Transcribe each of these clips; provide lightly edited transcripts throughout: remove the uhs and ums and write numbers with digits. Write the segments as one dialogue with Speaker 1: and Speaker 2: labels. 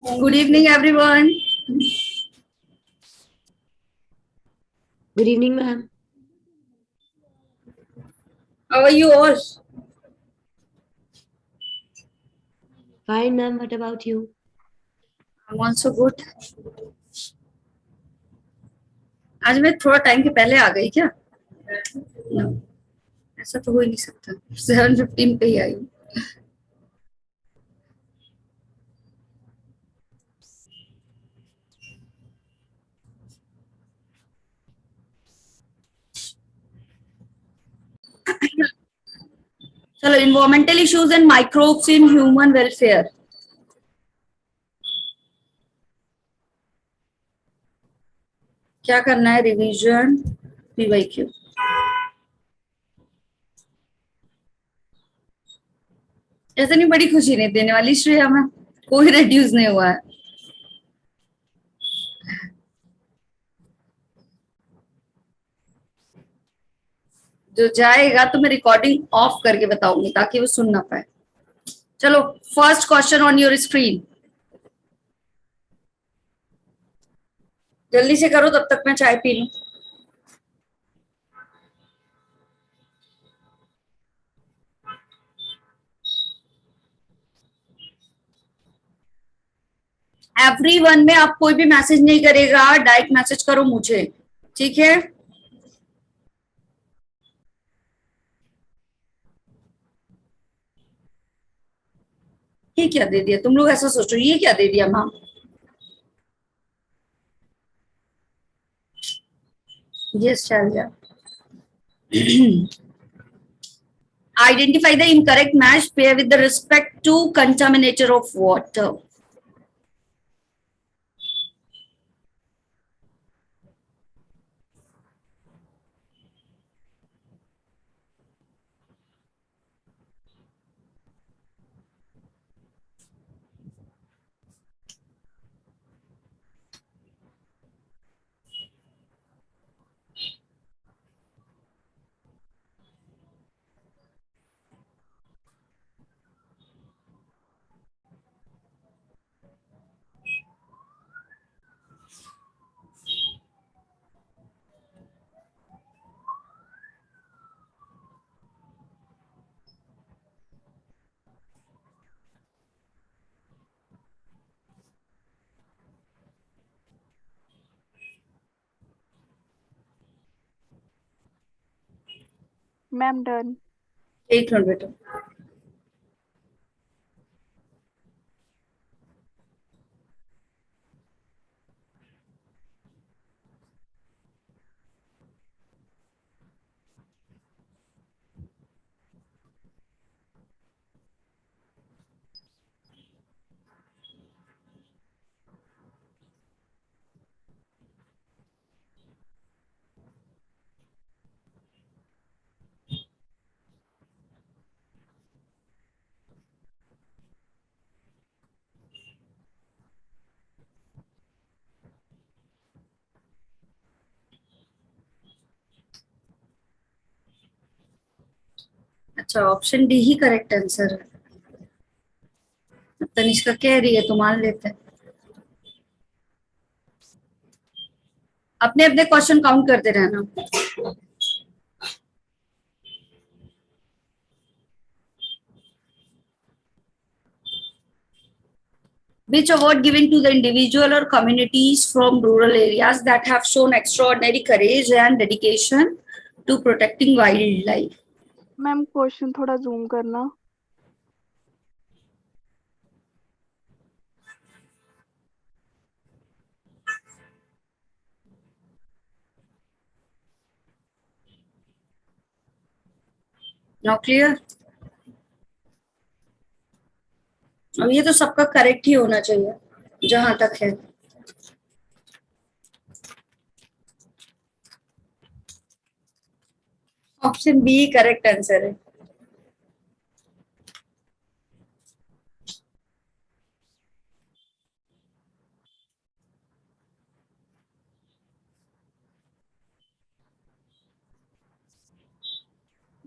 Speaker 1: Good evening, everyone.
Speaker 2: Good evening, ma'am.
Speaker 1: How are you all?
Speaker 2: Fine, ma'am. What about you?
Speaker 1: I'm also good. आज मैं थोड़ा time के पहले आ गई क्या? No, ऐसा तो हो ही नहीं सकता. 7:15 पे ही आई हूँ. चलो, environmental issues and microbes in human welfare. क्या करना है? Revision, PYQ. ऐसे नहीं, बड़ी खुशी नहीं देने वाली श्रेया में. कोई रिड्यूस नहीं हुआ है. जो जाएगा तो मैं रिकॉर्डिंग ऑफ करके बताऊंगी ताकि वो सुन ना पाए. चलो, first question on your screen. जल्दी से करो, तब तक मैं चाय पी लूं. एवरीवन में आप कोई भी मैसेज नहीं करेगा, डायरेक्ट मैसेज करो मुझे. ठीक है? ये क्या दे दिया? तुम लोग ऐसा सोचो, ये क्या दे दिया मैम? यस, चल जा. Identify the incorrect match pair with the respect to contaminator of water.
Speaker 3: Ma'am done.
Speaker 1: एक मिनट बेटा. अच्छा, ऑप्शन डी ही करेक्ट आंसर है. तनिष्का कह रही है तो मान लेते हैं. अपने अपने क्वेश्चन काउंट करते रहना. Which award given to the individual or communities from rural areas that have shown extraordinary courage and dedication to protecting wildlife?
Speaker 3: Ma'am question थोड़ा जूम करना.
Speaker 1: Now clear? अब ये तो सबका करेक्ट ही होना चाहिए जहां तक है. ऑप्शन बी करेक्ट आंसर है.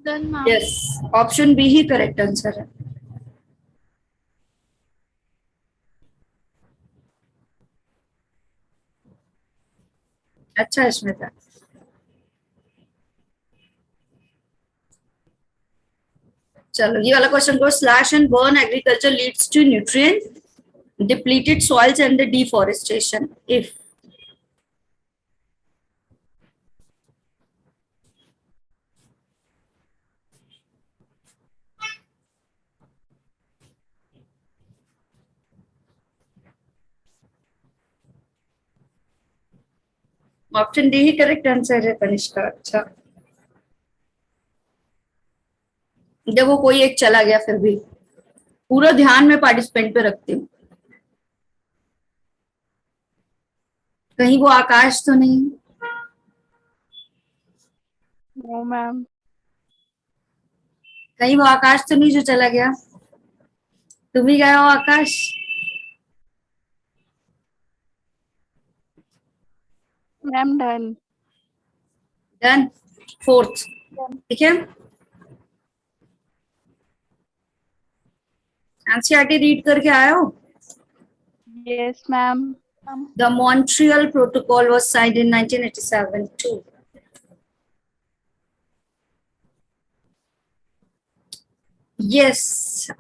Speaker 3: Done ma'am.
Speaker 1: Yes, option B ही करेक्ट आंसर है. अच्छा इसमें था। चलो ये वाला क्वेश्चन को, slash and burn agriculture leads to nutrient depleted soils and the deforestation if option D ही करेक्ट आंसर है तनिष्का। अच्छा देखो कोई एक चला गया, फिर भी पूरा ध्यान में पार्टिसिपेंट पे रखती हूँ। कहीं वो आकाश तो नहीं?
Speaker 3: No ma'am.
Speaker 1: कहीं वो आकाश तो नहीं जो चला गया? तुम ही गए हो Akash?
Speaker 3: Ma'am done.
Speaker 1: Done. Fourth, ठीक है। एनसीईआरटी रीड करके आए हो?
Speaker 3: Yes ma'am.
Speaker 1: The Montreal Protocol was signed in 1987 too. Yes,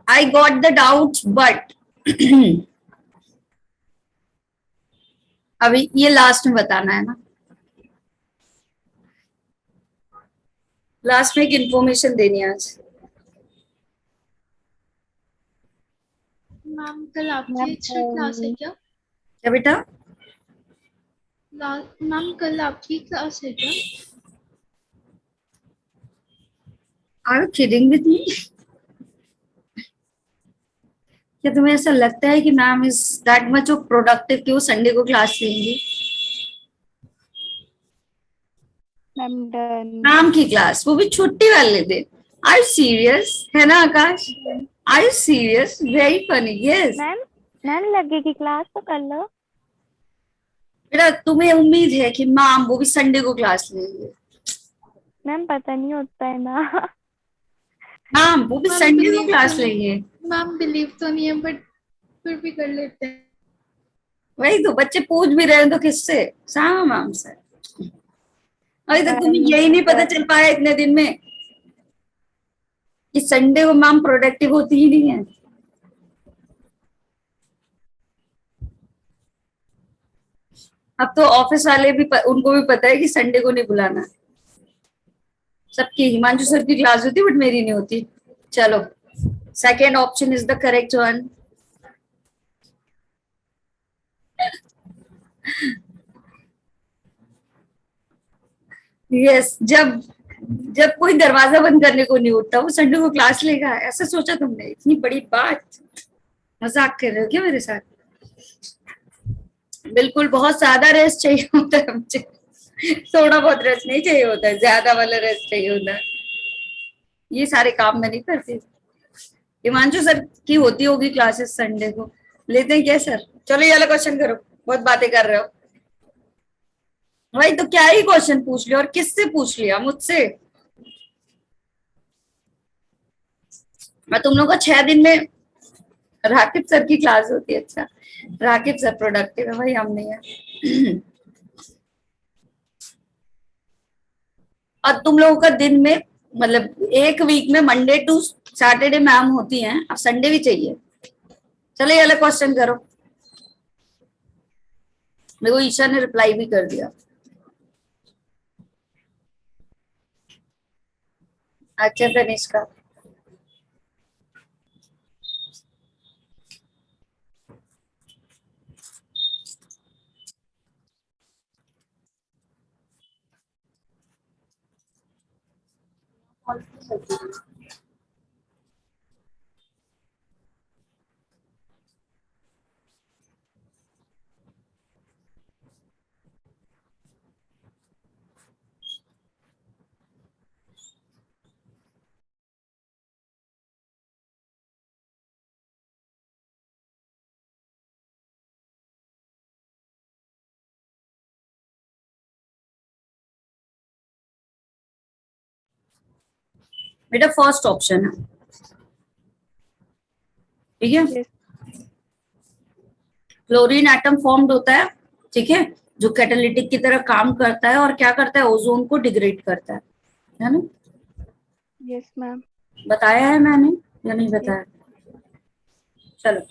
Speaker 1: I got the doubt, but अभी ये लास्ट में बताना है ना। लास्ट में एक इंफॉर्मेशन देनी है आज।
Speaker 4: मैम कल आपकी
Speaker 3: मैम,
Speaker 4: एक्स्ट्रा क्लास है क्या?
Speaker 1: क्या बेटा?
Speaker 4: मैम कल आपकी क्लास है क्या?
Speaker 1: Are you kidding with me? क्या तुम्हें ऐसा लगता है कि ma'am is that much of productive कि वो संडे को क्लास लेंगी?
Speaker 3: Ma'am done.
Speaker 1: मैम की क्लास, वो भी छुट्टी वाले दिन। Are you serious? है ना Akash? Are you serious? Very funny. Yes
Speaker 5: ma'am लगेगी क्लास तो कर लो।
Speaker 1: बेटा तुम्हें उम्मीद है कि मैम वो भी संडे को क्लास लेंगे?
Speaker 5: मैम पता नहीं होता है ना।
Speaker 1: मैम वो भी
Speaker 4: मैम,
Speaker 1: संडे को
Speaker 4: believe
Speaker 1: क्लास
Speaker 4: तो नहीं।
Speaker 1: लेंगे?
Speaker 4: मैम बिलीव तो नहीं है बट फिर भी कर लेते हैं।
Speaker 1: वही तो, बच्चे पूछ भी रहे हैं तो किससे? सामा मैम से। अभी तक तुम्हें यही नहीं पता चल पाया इतने दिन में कि संडे को मैम प्रोडक्टिव होती ही नहीं है। अब तो ऑफिस वाले भी उनको भी पता है कि संडे को नहीं बुलाना। सबकी हिमांशु सर की क्लास होती बट मेरी नहीं होती। चलो second option is the correct one. Yes, जब जब कोई दरवाजा बंद करने को नहीं उठता वो संडे को क्लास लेगा, ऐसा सोचा तुमने? इतनी बड़ी बात, मजाक कर रहे हो क्या मेरे साथ? बिल्कुल, बहुत ज्यादा रेस्ट चाहिए होता है मुझे। थोड़ा बहुत रेस्ट नहीं चाहिए होता है, ज्यादा वाला रेस्ट चाहिए होता है। ये सारे काम मैं नहीं करती। हिमांशु सर की होती होगी क्लासेस संडे को, लेते हैं क्या सर? चलो ये वाला क्वेश्चन करो, बहुत बातें कर रहे हो। भाई तो क्या ही क्वेश्चन पूछ लिया, और किससे पूछ लिया? मुझसे। मैं तुम लोग को 6 दिन में राकिब सर की क्लास होती है। अच्छा राकिब सर प्रोडक्टिव है भाई, हम नहीं है। और तुम लोगों का दिन में मतलब एक वीक में मंडे टू सैटरडे मैम होती हैं, अब संडे भी चाहिए। चलो ये वाला क्वेश्चन करो। मेरे को ईशा ने रिप्लाई भी कर दिया। अच्छा तनिष्का, बेटा फर्स्ट ऑप्शन है, ठीक है।
Speaker 3: Yes.
Speaker 1: क्लोरीन एटम फॉर्म्ड होता है, ठीक है, जो कैटालिटिक की तरह काम करता है और क्या करता है, ओजोन को डिग्रेड करता है ना?
Speaker 3: Yes, ma'am.
Speaker 1: बताया है मैंने या नहीं बताया? चलो,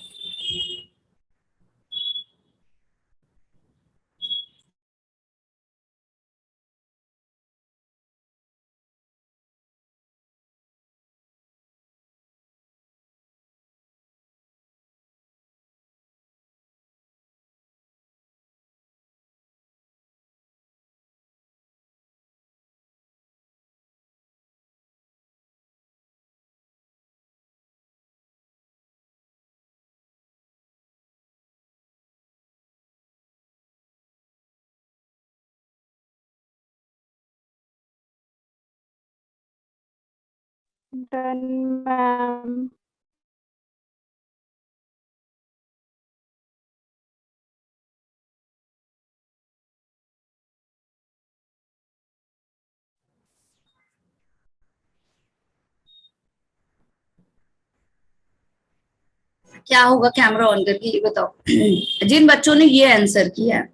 Speaker 3: Done, ma'am.
Speaker 1: क्या होगा कैमरा ऑन करके ये बताओ। जिन बच्चों ने ये आंसर किया है,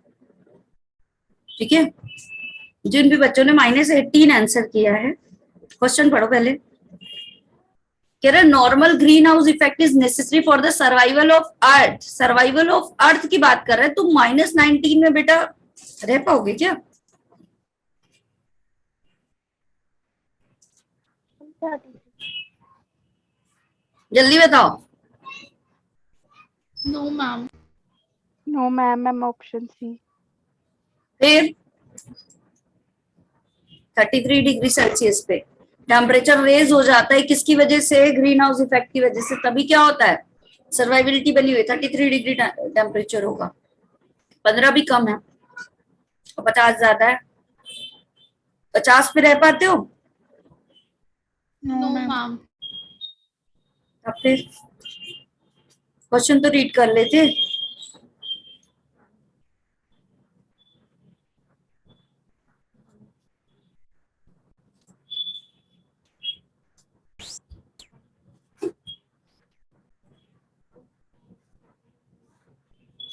Speaker 1: ठीक है, जिन भी बच्चों ने -18 आंसर किया है, क्वेश्चन पढ़ो पहले। कह रहे normal green house effect is necessary for the survival of earth. Survival of earth की बात कर रहे हैं, तुम -19 में बेटा रह पाओगे क्या? जल्दी बताओ।
Speaker 4: No ma'am.
Speaker 3: No, ma'am. I'm option C.
Speaker 1: फिर 33 डिग्री सेल्सियस पे टेम्परेचर रेज हो जाता है, किसकी वजह से? ग्रीन हाउस इफेक्ट की वजह से। तभी क्या होता है, सर्वाइबिलिटी बनी हुई 33 डिग्री टेम्परेचर होगा। 15 भी कम है और 50 ज्यादा है। 50 पे रह पाते हो?
Speaker 4: No ma'am.
Speaker 1: अब फिर क्वेश्चन तो रीड कर लेते।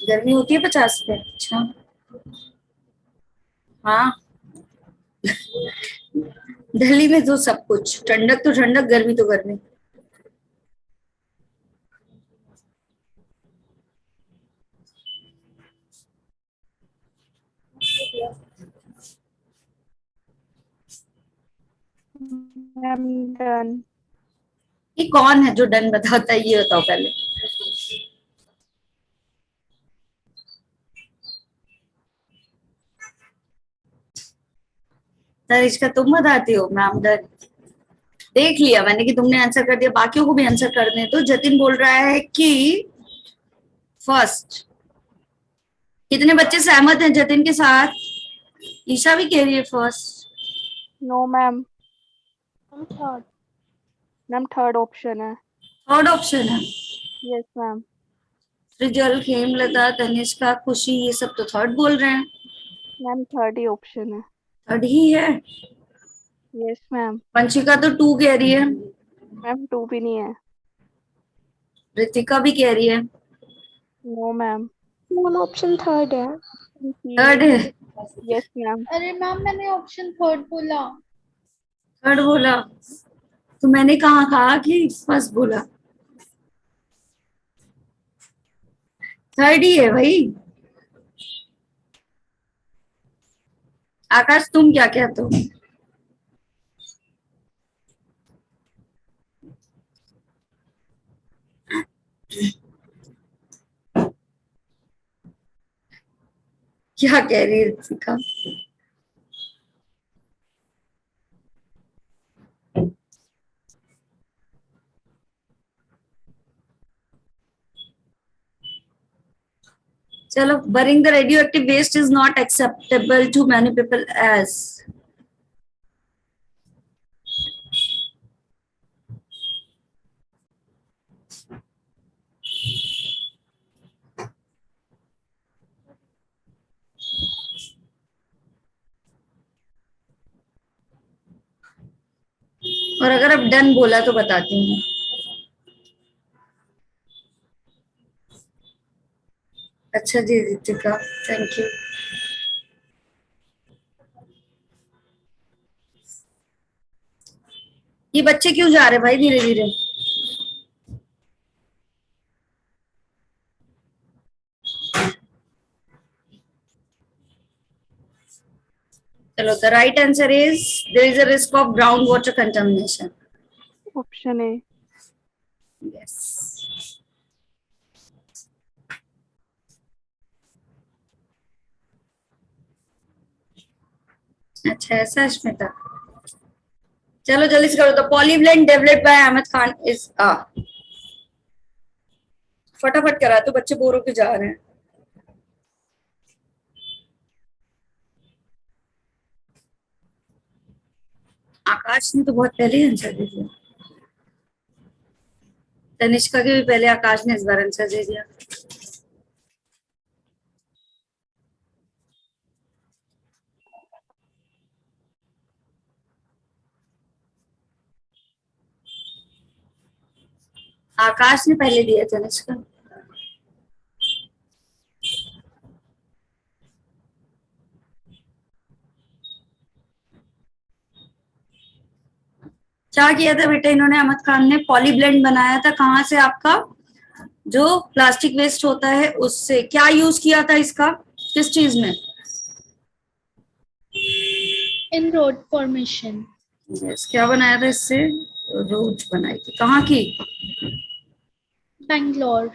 Speaker 1: गर्मी होती है 50 पे? अच्छा, हाँ। दिल्ली में तो सब कुछ ठंडक तो ठंडक, गर्मी तो गर्मी।
Speaker 3: I'm done.
Speaker 1: ये कौन है जो डन बताता है, ये बताओ पहले। तनिष्का तुम बताती हो मैम डन। देख लिया मैंने कि तुमने आंसर कर दिया, बाकियों को भी आंसर करने दो। जतिन बोल रहा है कि फर्स्ट। कितने बच्चे सहमत हैं जतिन के साथ? ईशा भी कह रही है first.
Speaker 3: No, ma'am. I'm third. Ma'am, third option है.
Speaker 1: थर्ड ऑप्शन है।
Speaker 3: Yes, ma'am.
Speaker 1: सृजल, खेमलता, तनिष्का, खुशी, ये सब तो थर्ड बोल रहे हैं।
Speaker 3: Ma'am, third ही option है.
Speaker 1: थर्ड ही है।
Speaker 3: Yes, ma'am.
Speaker 1: वंशिका तो 2 कह रही है।
Speaker 3: Ma'am, two भी नहीं है.
Speaker 1: रितिका भी कह रही है।
Speaker 3: No, ma'am.
Speaker 5: Ma'am option third है।
Speaker 1: थर्ड है।
Speaker 3: Yes, ma'am.
Speaker 4: अरे मैम मैंने ऑप्शन थर्ड बोला।
Speaker 1: थर्ड बोला तो मैंने कहा कि फर्स्ट बोला? थर्ड ही है भाई। आकाश तुम क्या कहते हो? क्या कह रही है रितिका? चलो, burning the radioactive waste is not acceptable to many people as और अगर अब डन बोला तो बताती हूँ। अच्छा जी रितिका, थैंक यू। ये बच्चे क्यों जा रहे भाई धीरे धीरे? चलो, the right answer is there is a risk of ground water contamination.
Speaker 3: Option A.
Speaker 1: Yes. अच्छा, ऐसा है स्मिता. चलो जल्दी से करो. The polyblend developed by Ahmad Khan is फटाफट करा तो बच्चे बोर होके जा रहे हैं. आकाश ने तो बहुत पहले ही आंसर दे दिया. तनिष्का के भी पहले आकाश ने इस बार आंसर दे दिया. आकाश ने पहले दिया तनिष्का. क्या किया था बेटा इन्होंने? अहमद खान ने पॉलीब्लेंड बनाया था. कहाँ से? आपका जो प्लास्टिक वेस्ट होता है उससे. क्या यूज किया था इसका? किस चीज में?
Speaker 4: In road formation.
Speaker 1: yes, क्या बनाया था इससे? रोड बनाई थी. कहाँ की?
Speaker 4: Bangalore.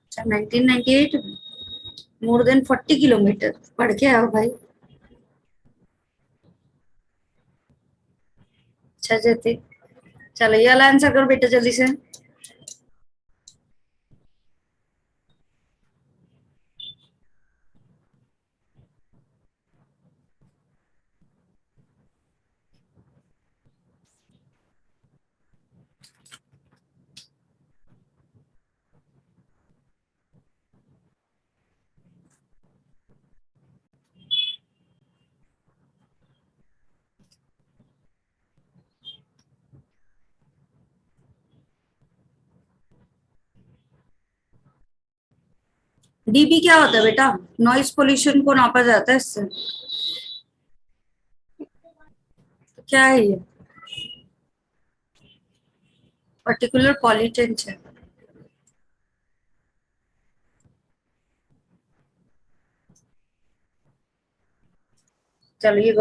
Speaker 1: अच्छा, 1998 में. मोर देन 40 किलोमीटर पढ़ के आओ भाई. अच्छा जयते. चलो ये वाला आंसर करो बेटा जल्दी से. डीबी क्या होता है बेटा? नॉइज पोल्यूशन को नापा जाता है इससे. तो क्या है ये? पर्टिकुलर पॉल्यूटेंट है. चलो ये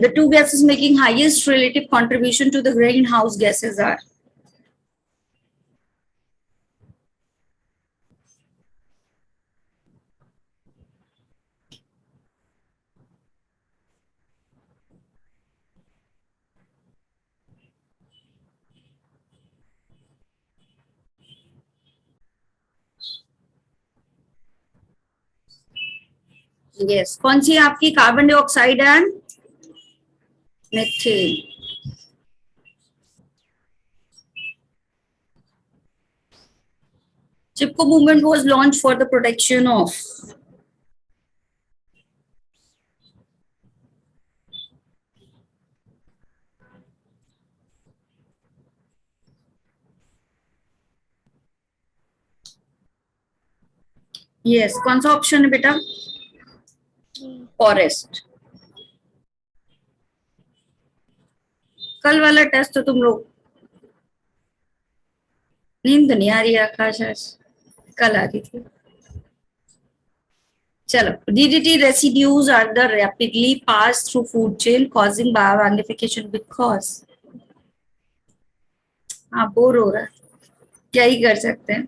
Speaker 1: the two gases making highest relative contribution to the greenhouse gases are. Yes, कौन सी है आपकी? Carbon dioxide and methane. Chipko movement was launched for the protection of. Yes, कौन सा ऑप्शन है बेटा? फॉरेस्ट. कल वाला टेस्ट तो तुम लोग नींद नहीं आ रही है आकाश आज? कल आ रही थी. चलो, DDT residues are the rapidly pass through food chain causing biomagnification because. हाँ, बोर हो रहा है, क्या ही कर सकते हैं.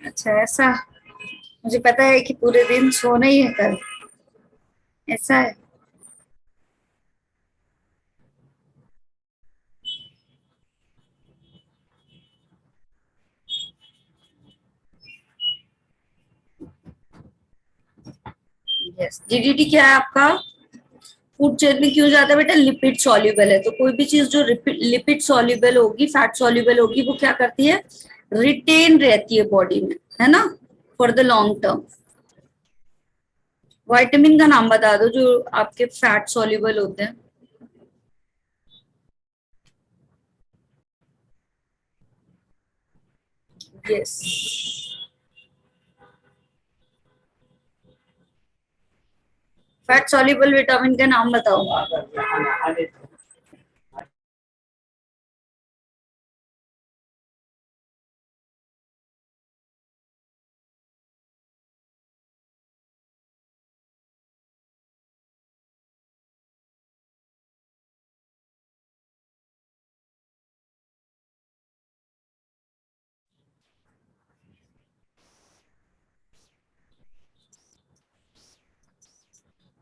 Speaker 1: अच्छा ऐसा. मुझे पता है कि पूरे दिन सोना ही है कल. ऐसा है. यस, DDT क्या है आपका? फूड चेन में क्यों जाता है बेटा? लिपिड सॉल्युबल है. तो कोई भी चीज जो लिपिड सॉल्युबल होगी, फैट सॉल्युबल होगी, वो क्या करती है? रिटेन रहती है बॉडी में, है ना, for the long term. Vitamin का नाम बता दो जो आपके फैट सॉल्युबल होते हैं। यस, फैट सॉल्युबल विटामिन का नाम बताओ।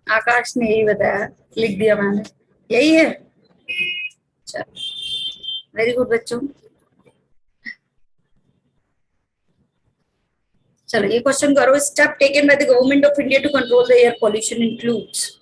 Speaker 1: आकाश ने यही बताया, लिख दिया मैंने, यही है। चलो, वेरी गुड बच्चों। चलो ये क्वेश्चन करो। Step taken by the government of India to control the air pollution includes.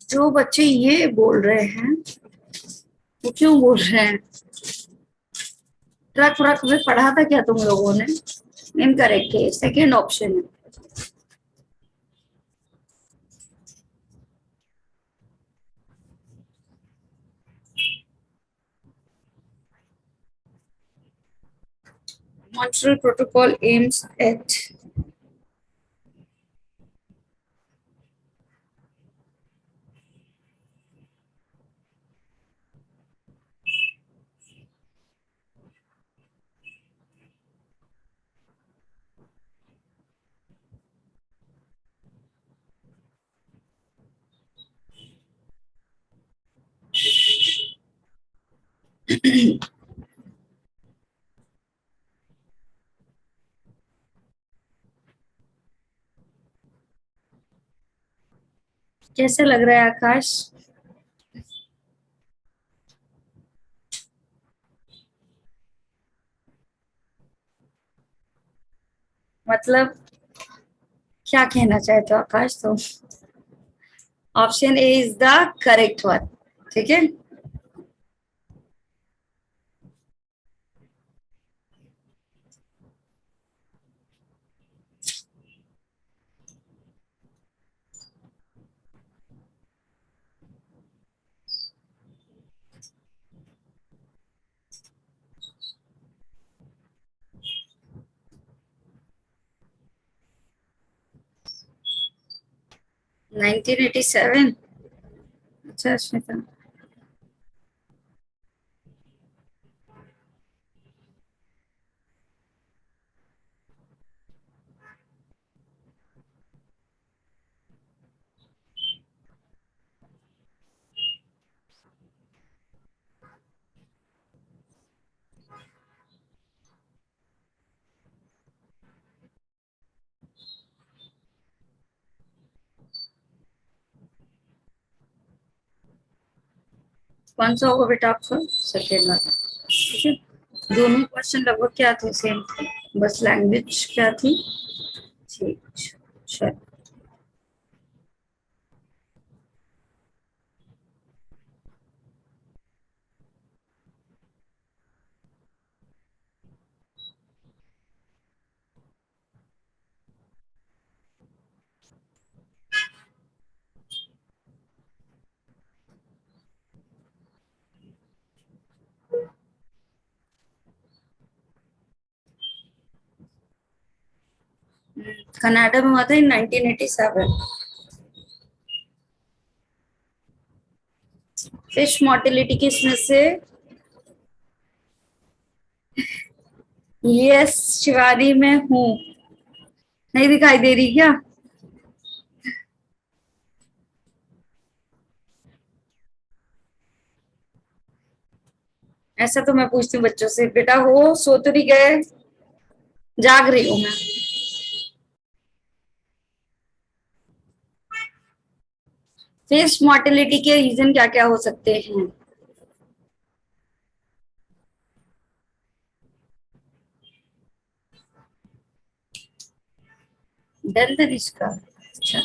Speaker 1: जो बच्चे ये बोल रहे हैं वो क्यों बोल रहे हैं? ट्रक व्रक में पढ़ा था क्या तुम लोगों ने? इनकरेक्ट है, सेकेंड ऑप्शन है। Montreal Protocol aims at कैसे लग रहा है आकाश? मतलब क्या कहना चाहते हो आकाश तुम? Option A is the correct one, ठीक है। Nineteen eighty seven. अच्छा श्वेता, कौन सा होगा बेटा आपका? सेकेंड वाला, ठीक है। दोनों क्वेश्चन लगभग क्या थे, सेम थे, बस लैंग्वेज क्या थी। ठीक, चलो। कनाडा में हुआ था इन 1987। फिश मोर्टेलिटी किसमें से? यस शिवानी में हूँ। नहीं दिखाई दे रही क्या? ऐसा तो मैं पूछती हूँ बच्चों से, बेटा हो सो तो नहीं गए? जाग रही हूँ मैं। फिश मोर्टेलिटी के रीजन क्या क्या हो सकते हैं? दंत रिश्का। अच्छा,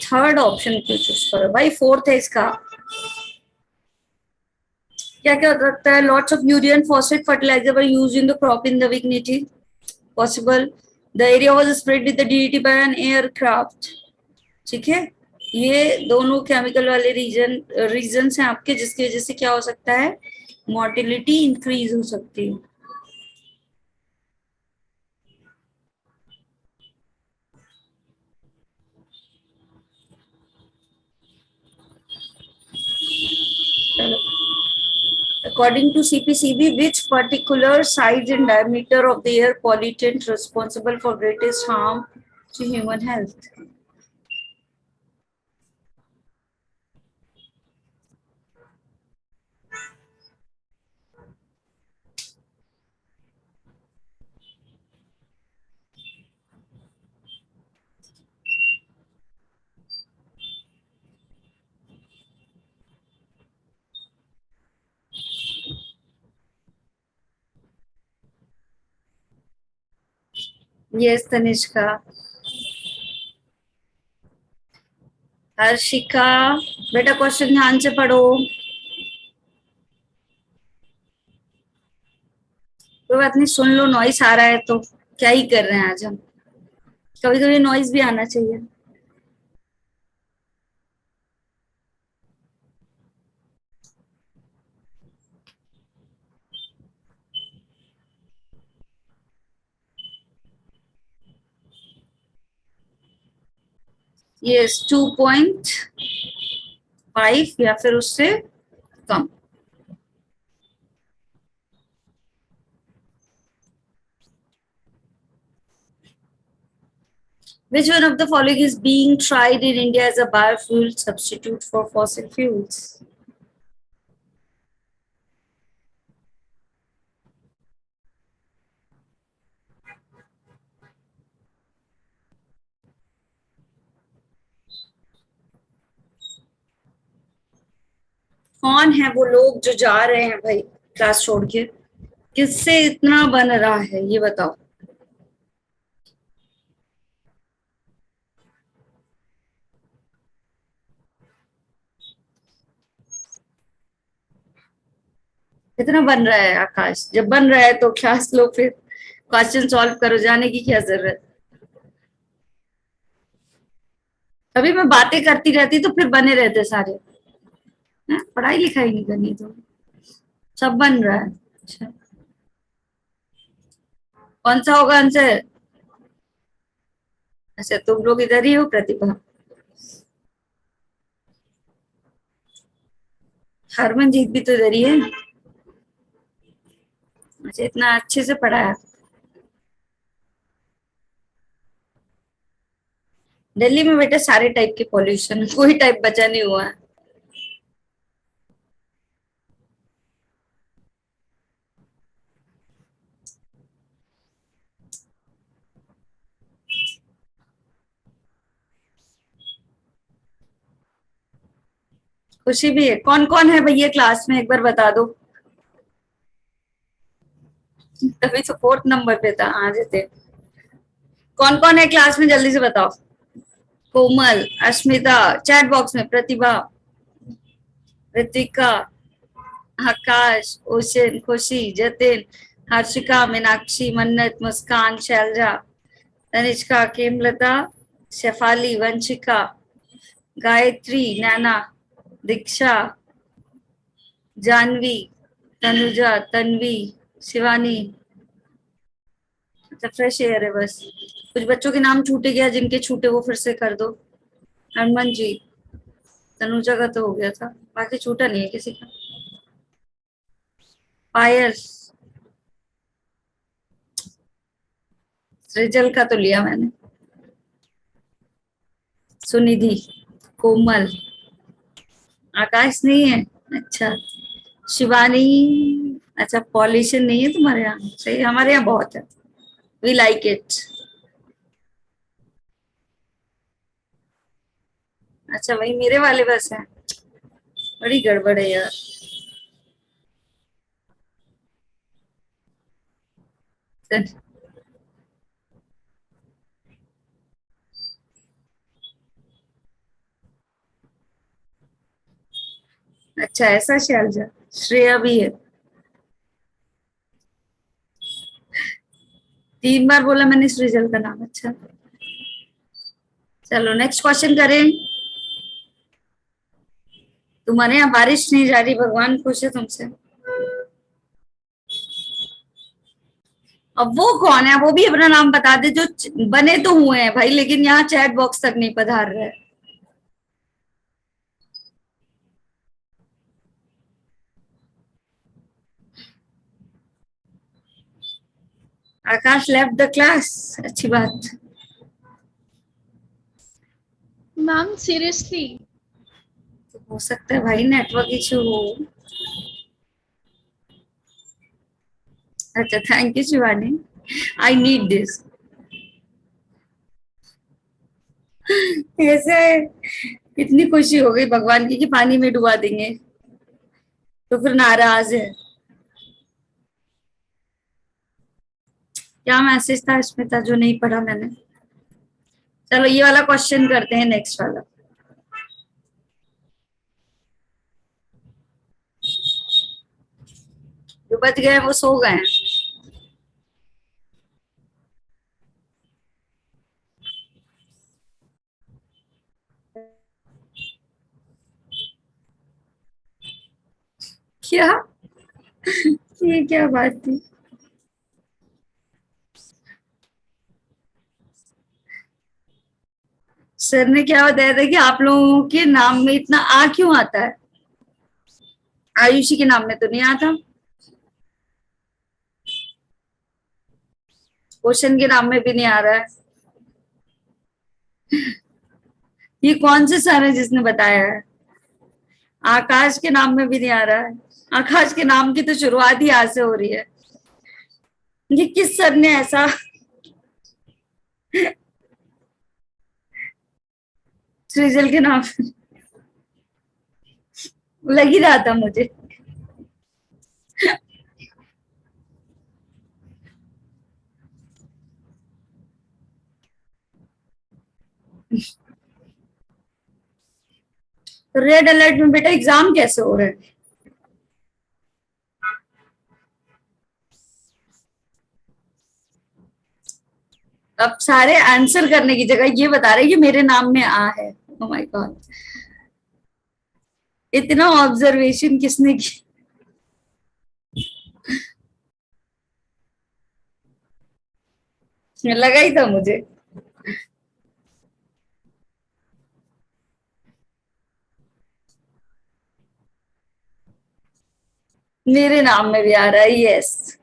Speaker 1: थर्ड ऑप्शन क्यों चूज करो भाई? फोर्थ है इसका। क्या क्या हो सकता है? Lots of urea and phosphate fertilizer were used in the crop in the vicinity. Possible. The area was spread with the DDT by an aircraft. ठीक है, ये दोनों केमिकल वाले रीजन हैं आपके, जिसकी वजह से क्या हो सकता है? मोर्टिलिटी इंक्रीज हो सकती है। According to CPCB, which particular size and diameter of the air pollutant responsible for greatest harm to human health? Yes, Tanishka. Harshika, बेटा क्वेश्चन ध्यान से पढ़ो। कोई बात नहीं, सुन लो। नॉइस आ रहा है तो क्या ही कर रहे हैं आज हम। कभी कभी नॉइस भी आना चाहिए। यस, 2.5 या फिर उससे कम। Which one of the following is being tried in India as a biofuel substitute for fossil fuels? कौन है वो लोग जो जा रहे हैं भाई क्लास छोड़ के? किससे इतना बन रहा है ये बताओ। कितना बन रहा है आकाश? जब बन रहा है तो क्लास लो, फिर क्वेश्चन सॉल्व करो, जाने की क्या जरूरत? अभी मैं बातें करती रहती तो फिर बने रहते सारे। पढ़ाई लिखाई नहीं करनी तो सब बन रहा है। अच्छा, कौन सा होगा आंसर? अच्छा, तुम लोग इधर ही हो प्रतिभा। हरमनजीत भी तो इधर ही है। अच्छा, इतना अच्छे से पढ़ा है। दिल्ली में बेटा सारे टाइप के पॉल्यूशन, कोई टाइप बचा नहीं हुआ है। खुशी भी है। कौन कौन है भैया क्लास में, एक बार बता दो। तभी तो फोर्थ नंबर पे था। आ जाते। कौन कौन है क्लास में, जल्दी से बताओ। कोमल, अस्मिता, चैट बॉक्स में प्रतिभा, ऋतिका, आकाश, ओशन, खुशी, जतिन, हर्षिका, मीनाक्षी, मन्नत, मुस्कान, शैलजा, तनिष्का, केमलता, शेफाली, वंशिका, गायत्री, नैना, दीक्षा, जानवी, तनुजा, तन्वी, शिवानी। अच्छा फ्रेश एयर है बस। कुछ बच्चों के नाम छूटे गया, जिनके छूटे वो फिर से कर दो। हरमन जी, तनुजा का तो हो गया था, बाकी छूटा नहीं है किसी का। पायल, सृजल का तो लिया मैंने। सुनिधि, कोमल, आकाश नहीं है। अच्छा, शिवानी। अच्छा पॉल्यूशन नहीं है तुम्हारे यहाँ, सही, हमारे यहाँ बहुत है। We like it. अच्छा वही मेरे वाले बस है, बड़ी गड़बड़ है यार। चल, अच्छा ऐसा शैलजा, श्रेया भी है। 3 बार बोला मैंने सृजल का नाम। अच्छा चलो नेक्स्ट क्वेश्चन करें। तुम्हारे यहाँ बारिश नहीं जा रही, भगवान खुश है तुमसे। अब वो कौन है, वो भी अपना नाम बता दे। जो बने तो हुए हैं भाई, लेकिन यहाँ चैट बॉक्स तक नहीं पधार रहे। आकाश लेफ्ट द क्लास, अच्छी बात।
Speaker 4: Ma'am seriously.
Speaker 1: हो सकता है भाई नेटवर्क इशू हो। अच्छा thank you Shivani, I need this. ऐसे इतनी खुशी हो गई भगवान की कि पानी में डुबा देंगे, तो फिर नाराज है। क्या मैसेज था इसमें था जो नहीं पढ़ा मैंने। चलो ये वाला क्वेश्चन करते हैं, नेक्स्ट वाला। जो बच गए वो सो गए हैं। क्या, ये क्या बात थी। सर ने क्या बताया था कि आप लोगों के नाम में इतना आ क्यों आता है। आयुषी के नाम में तो नहीं आता, क्वेश्चन के नाम में भी नहीं आ रहा है। ये कौन से सर है जिसने बताया है। आकाश के नाम में भी नहीं आ रहा है। आकाश के नाम की तो शुरुआत ही आज से हो रही है। ये किस सर ने ऐसा। सृजल के नाम लग ही रहा था मुझे। तो रेड अलर्ट में बेटा एग्जाम कैसे हो रहे हैं। अब सारे आंसर करने की जगह ये बता रहे कि मेरे नाम में आ है। ओ माय गॉड, इतना ऑब्जर्वेशन किसने की। लगा ही था मुझे। मेरे नाम में भी आ रहा है, यस।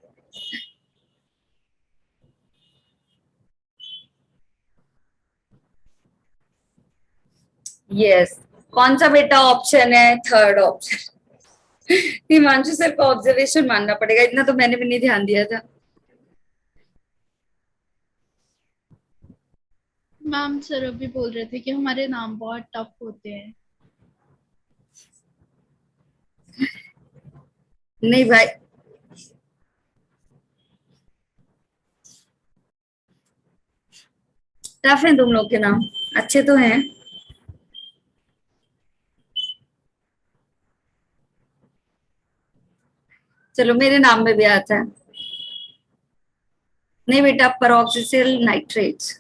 Speaker 1: यस, कौन सा बेटा ऑप्शन है, थर्ड ऑप्शन। हिमांशु सर को ऑब्जर्वेशन मानना पड़ेगा, इतना तो मैंने भी नहीं ध्यान दिया था।
Speaker 4: मैम सर अभी बोल रहे थे कि हमारे नाम बहुत टफ होते हैं।
Speaker 1: नहीं भाई, टफ है तुम लोग के नाम, अच्छे तो हैं। चलो मेरे नाम में भी आता है। नहीं बेटा, पेरोक्सिल नाइट्रेट्स।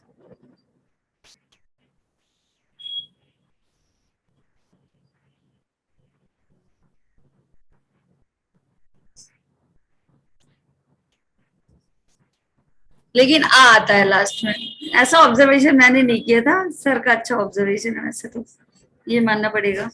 Speaker 1: लेकिन आ आता है लास्ट में। ऐसा ऑब्जर्वेशन मैंने नहीं किया था, सर का अच्छा ऑब्जर्वेशन है वैसे तो, ये मानना पड़ेगा।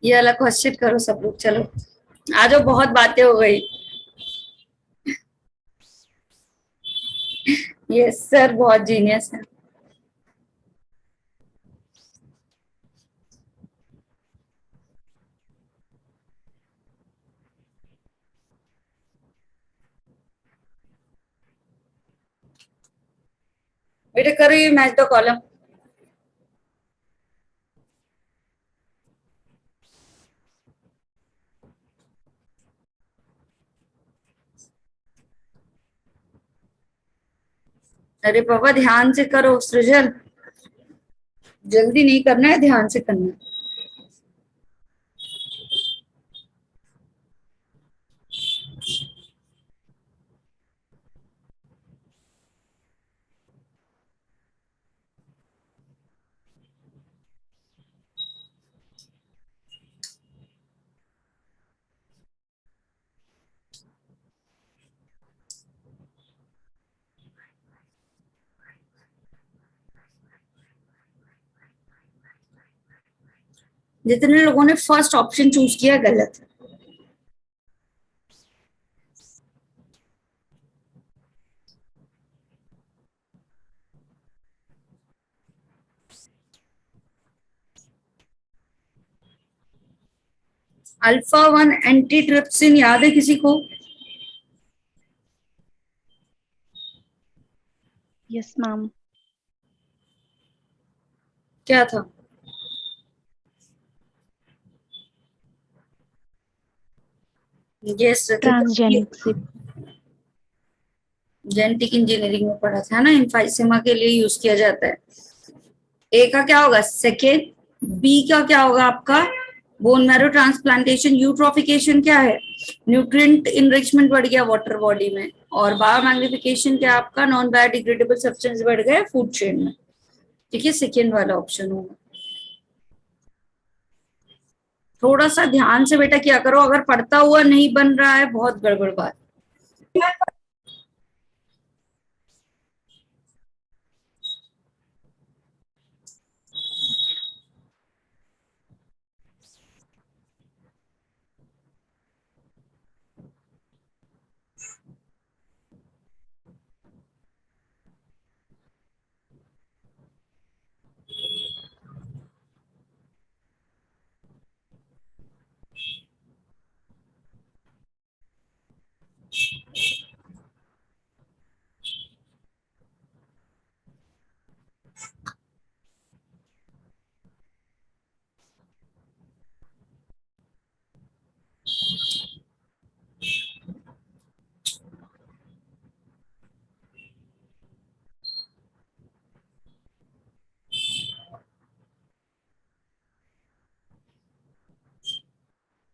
Speaker 1: ये वाला क्वेश्चन करो सब लोग, चलो आ जाओ, बहुत बातें हो गई। ये सर बहुत जीनियस है। बेटा करो ये मैच द कॉलम। अरे बाबा ध्यान से करो सृजल, जल्दी नहीं करना है, ध्यान से करना है। जितने लोगों ने फर्स्ट ऑप्शन चूज किया गलत है। अल्फा 1 एंटीट्रिप्सिन याद है किसी को?
Speaker 3: Yes, ma'am.
Speaker 1: क्या था? Yes,
Speaker 3: Transgenic.
Speaker 1: जेनेटिक इंजीनियरिंग में पढ़ा था ना, इम्फाइसेमा के लिए यूज किया जाता है। ए का क्या होगा? सेकेंड। बी का क्या होगा आपका? Bone marrow transplantation. यूट्रोफिकेशन क्या है? न्यूट्रिएंट इनरिचमेंट बढ़ गया वाटर बॉडी में। और बायोमैग्निफिकेशन क्या आपका? नॉन बायोडिग्रेडेबल सब्सटेंस बढ़ गए फूड चेन में। ठीक है, सेकेंड वाला ऑप्शन होगा। थोड़ा सा ध्यान से बेटा क्या करो, अगर पढ़ता हुआ नहीं बन रहा है बहुत गड़बड़ बात।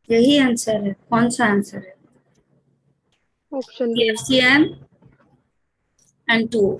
Speaker 1: यही आंसर है। कौन सा आंसर है?
Speaker 3: Option B.
Speaker 1: FCM and 2।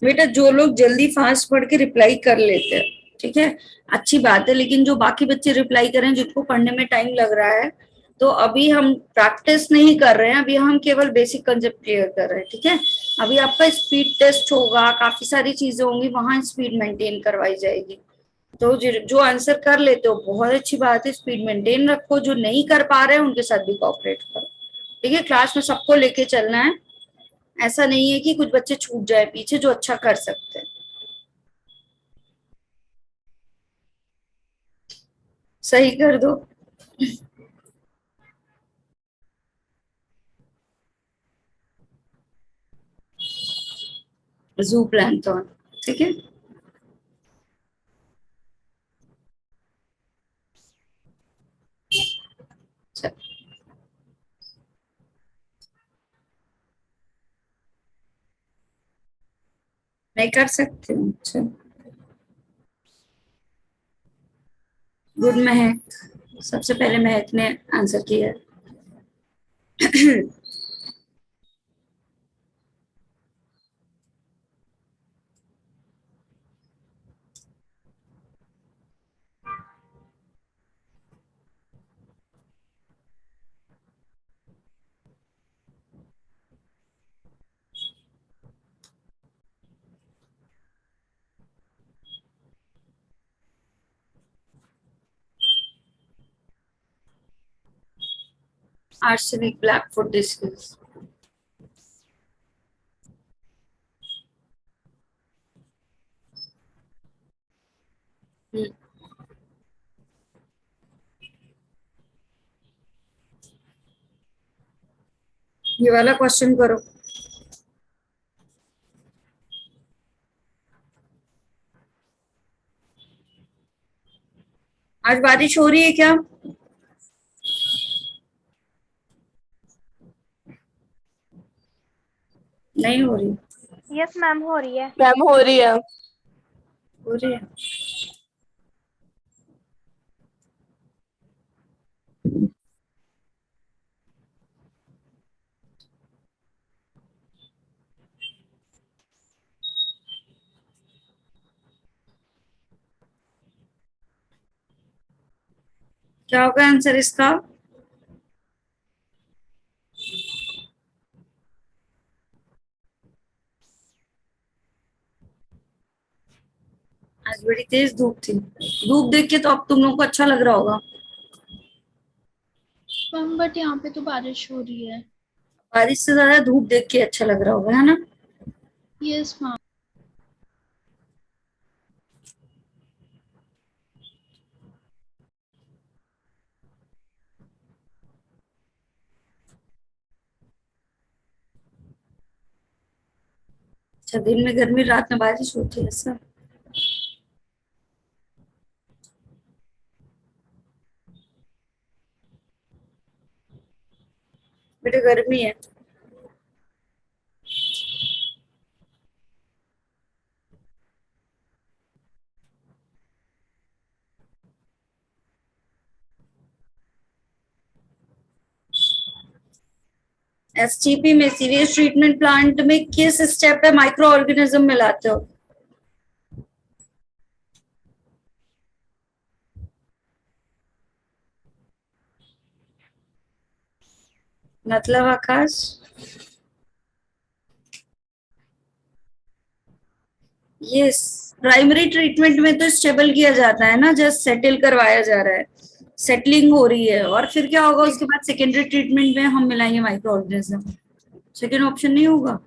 Speaker 1: बेटा जो लोग जल्दी फास्ट पढ़ के रिप्लाई कर लेते हैं, ठीक है, अच्छी बात है, लेकिन जो बाकी बच्चे रिप्लाई करें जिनको पढ़ने में टाइम लग रहा है, तो अभी हम प्रैक्टिस नहीं कर रहे हैं, अभी हम केवल बेसिक कंसेप्ट क्लियर कर रहे हैं। ठीक है, अभी आपका स्पीड टेस्ट होगा, काफी सारी चीजें होंगी, वहां स्पीड मेंटेन करवाई जाएगी। तो जो आंसर कर लेते हो बहुत अच्छी बात है, स्पीड मेंटेन रखो। जो नहीं कर पा रहे हैं उनके साथ भी कोऑपरेट करो। ठीक है, क्लास में सबको लेके चलना है, ऐसा नहीं है कि कुछ बच्चे छूट जाए पीछे जो अच्छा कर सकते हैं। सही कर दो। जूप्लैंक्टन, ठीक है। चल, मैं कर सकती हूँ। चल, गुड महक, सबसे पहले महक ने आंसर किया। Arsenic, black foot disease. ये वाला क्वेश्चन करो। आज बारिश हो रही है क्या? नहीं हो रही?
Speaker 5: यस मैम हो रही है।
Speaker 3: मैम हो रही है।
Speaker 1: हो रही है। क्या होगा आंसर इसका? आज बड़ी तेज धूप थी। धूप देख के तो अब तुम लोगों को अच्छा लग रहा होगा।
Speaker 4: मैम बट यहाँ पे तो बारिश हो रही है।
Speaker 1: बारिश से ज्यादा धूप देख के अच्छा लग रहा होगा, है ना?
Speaker 4: Yes ma'am.
Speaker 1: अच्छा, दिन में गर्मी, रात में बारिश होती है ऐसा? बेटे गर्मी है। एसटीपी में, सीरियस ट्रीटमेंट प्लांट में, किस स्टेप पे माइक्रो ऑर्गेनिज्म मिलाते हो? मतलब आकाश, यस, प्राइमरी ट्रीटमेंट में तो स्टेबल किया जाता है ना, जस्ट सेटल करवाया जा रहा है, सेटलिंग हो रही है, और फिर क्या होगा उसके बाद सेकेंडरी ट्रीटमेंट में हम मिलाएंगे माइक्रो ऑर्गेनिज्म। सेकेंड ऑप्शन नहीं होगा?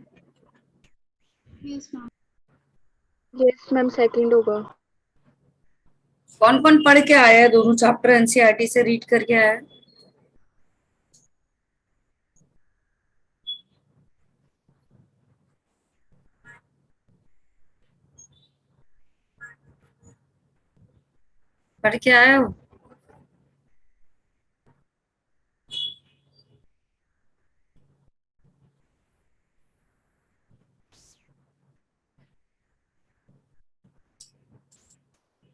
Speaker 4: Yes ma'am.
Speaker 3: Yes ma'am, second होगा।
Speaker 1: कौन कौन पढ़ के आया है? दोनों चैप्टर एनसीईआरटी से रीड करके आया है? पढ़ के आया हो?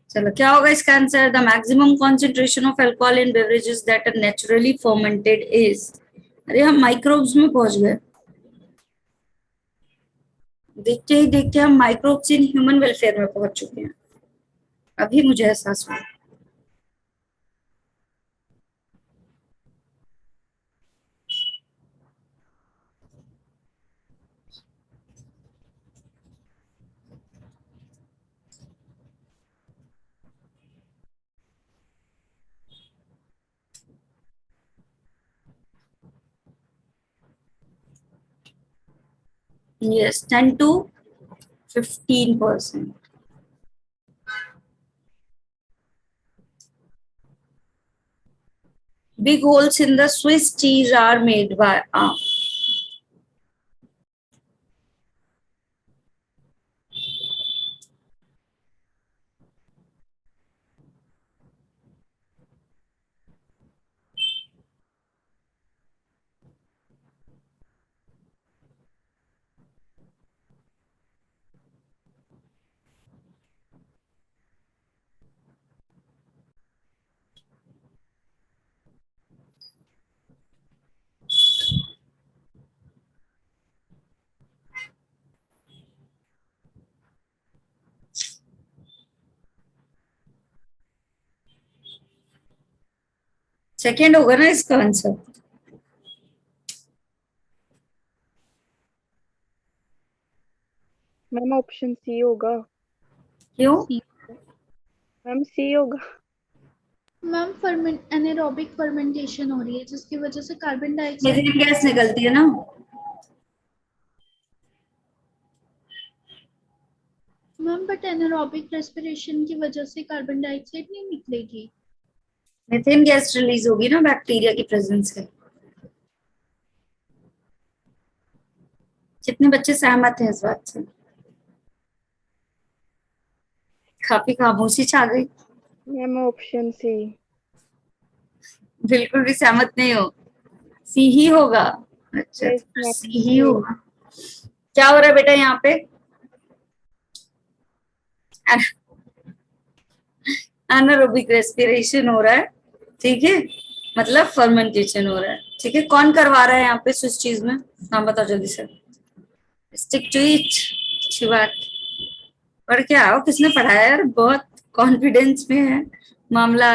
Speaker 1: चलो, क्या होगा इसका answer? The maximum concentration of alcohol in beverages that are naturally fermented is. अरे हम माइक्रोब्स में पहुंच गए। देखते ही देखते हम माइक्रोब्स इन ह्यूमन वेलफेयर में पहुंच चुके हैं, अभी मुझे एहसास हुआ। Yes, 10 to 15%। Big holes in the Swiss cheese are made by second होगा ना इसका आंसर।
Speaker 3: मैम ऑप्शन सी होगा।
Speaker 1: क्यों?
Speaker 3: मैम सी होगा।
Speaker 4: मैम फर्मेंट एनारोबिक फर्मेंटेशन हो रही है जिसकी वजह से कार्बन डाइऑक्साइड।
Speaker 1: मीथेन गैस निकलती है ना।
Speaker 4: मैम बट एनारोबिक रेस्पिरेशन की वजह से कार्बन डाइऑक्साइड नहीं निकलेगी।
Speaker 1: मीथेन गैस रिलीज होगी ना बैक्टीरिया की प्रेजेंस से। कितने बच्चे सहमत हैं इस बात से? काफी खामोशी छा गई।
Speaker 3: Ma'am option C.
Speaker 1: बिल्कुल भी सहमत नहीं हो? सी ही होगा। अच्छा
Speaker 3: यस
Speaker 1: तो
Speaker 3: मैम
Speaker 1: सी ही
Speaker 3: सी।
Speaker 1: होगा। क्या हो रहा है बेटा यहाँ पे? एनारोबिक रेस्पिरेशन हो रहा है, ठीक है, मतलब फर्मेंटेशन हो रहा है, ठीक है। कौन करवा रहा है यहाँ पे इस चीज में? नाम बताओ जल्दी से। Stick to it. अच्छी बात। पढ़ के आओ। किसने पढ़ाया यार? बहुत कॉन्फिडेंस में है मामला।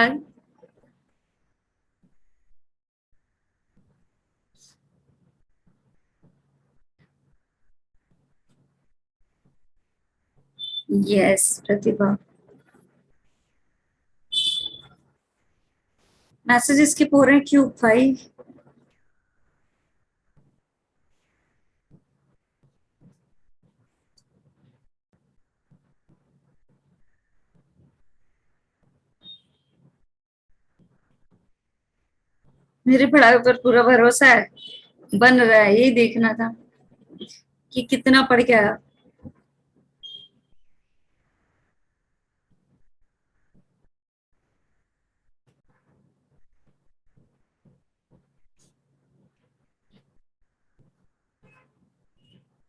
Speaker 1: यस प्रतिभा। मैसेजेस स्किप हो रहे हैं क्यों भाई? मेरी पढ़ाई पर पूरा भरोसा है, बन रहा है, यही देखना था कि कितना पढ़ के आया।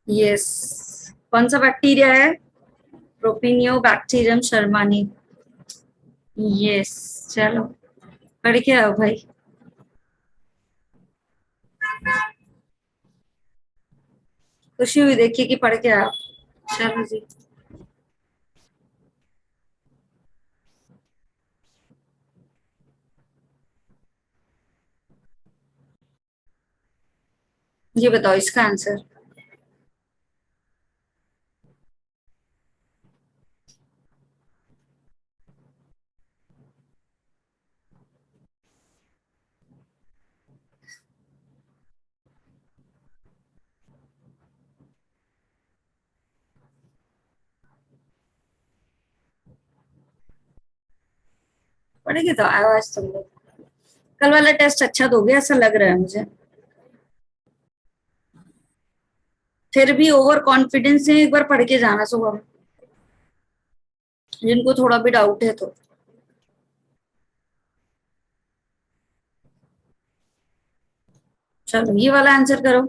Speaker 1: यस। कौन सा बैक्टीरिया है? प्रोपिनियो बैक्टीरियम शर्मानी। यस। चलो पढ़ के आओ भाई। खुशी हुई देखिए कि पढ़ के आओ। चलो जी। ये बताओ इसका आंसर। पढ़ेंगे तो आओ आज तुम लोग। कल वाला टेस्ट अच्छा दोगे ऐसा लग रहा है मुझे। फिर भी ओवर कॉन्फिडेंस से एक बार पढ़ के जाना सुबह, जिनको थोड़ा भी डाउट है तो। चलो ये वाला आंसर करो।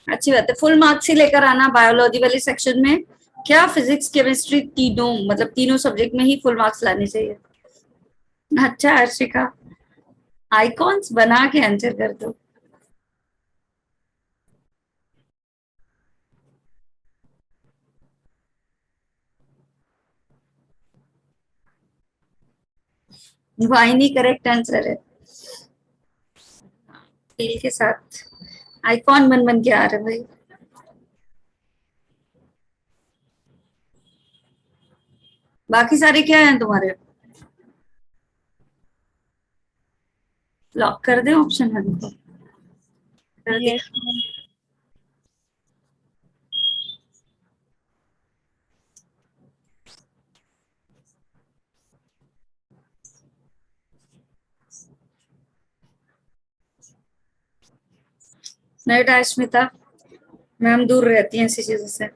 Speaker 1: अच्छी बात है, फुल मार्क्स ही लेकर आना बायोलॉजी वाले सेक्शन में। क्या फिजिक्स केमिस्ट्री तीनों, मतलब तीनों सब्जेक्ट में ही फुल मार्क्स लाने चाहिए। अच्छा अर्शिका, आइकॉन्स बना के आंसर कर दो। वाइनी करेक्ट आंसर है। तेल के साथ आइकॉन बन बन के आ रहे भाई। बाकी सारे क्या हैं तुम्हारे? लॉक कर दें ऑप्शन वन को? कर
Speaker 3: यस
Speaker 1: दिया।
Speaker 3: मैम।
Speaker 1: नहीं अश्मिता, मैम दूर रहती हैं ऐसी चीजों से।